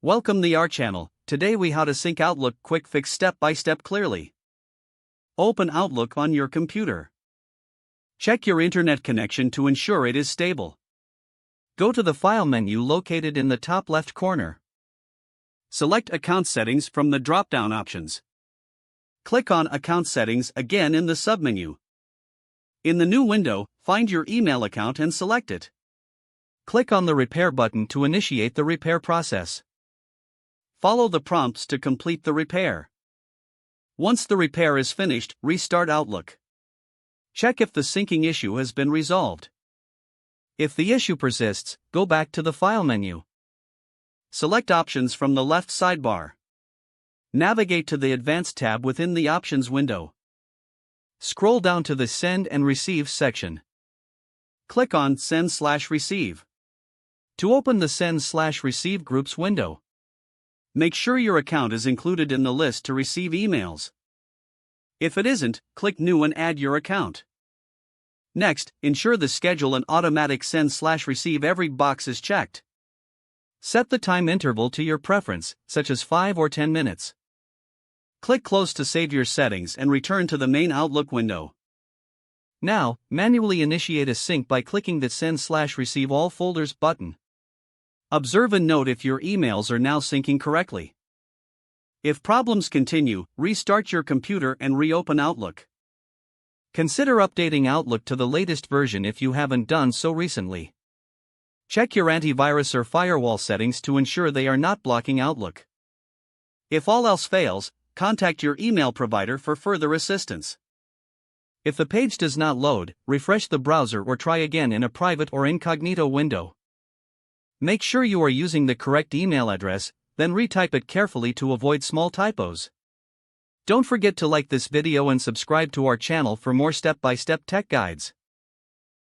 Welcome to our channel. Today we how to sync Outlook quick fix step by step clearly. Open Outlook on your computer. Check your internet connection to ensure it is stable. Go to the File menu located in the top left corner. Select Account Settings from the drop-down options. Click on Account Settings again in the submenu. In the new window, find your email account and select it. Click on the Repair button to initiate the repair process. Follow the prompts to complete the repair. Once the repair is finished, restart Outlook. Check if the syncing issue has been resolved. If the issue persists, go back to the File menu. Select Options from the left sidebar. Navigate to the Advanced tab within the Options window. Scroll down to the Send and Receive section. Click on Send/Receive. To open the Send/Receive groups window, make sure your account is included in the list to receive emails. If it isn't, click New and add your account. Next, ensure the Schedule and Automatic Send/Receive every box is checked. Set the time interval to your preference, such as 5 or 10 minutes. Click Close to save your settings and return to the main Outlook window. Now, manually initiate a sync by clicking the Send/Receive All Folders button. Observe and note if your emails are now syncing correctly. If problems continue, restart your computer and reopen Outlook. Consider updating Outlook to the latest version if you haven't done so recently. Check your antivirus or firewall settings to ensure they are not blocking Outlook. If all else fails, contact your email provider for further assistance. If the page does not load, refresh the browser or try again in a private or incognito window. Make sure you are using the correct email address, then retype it carefully to avoid small typos. Don't forget to like this video and subscribe to our channel for more step-by-step tech guides.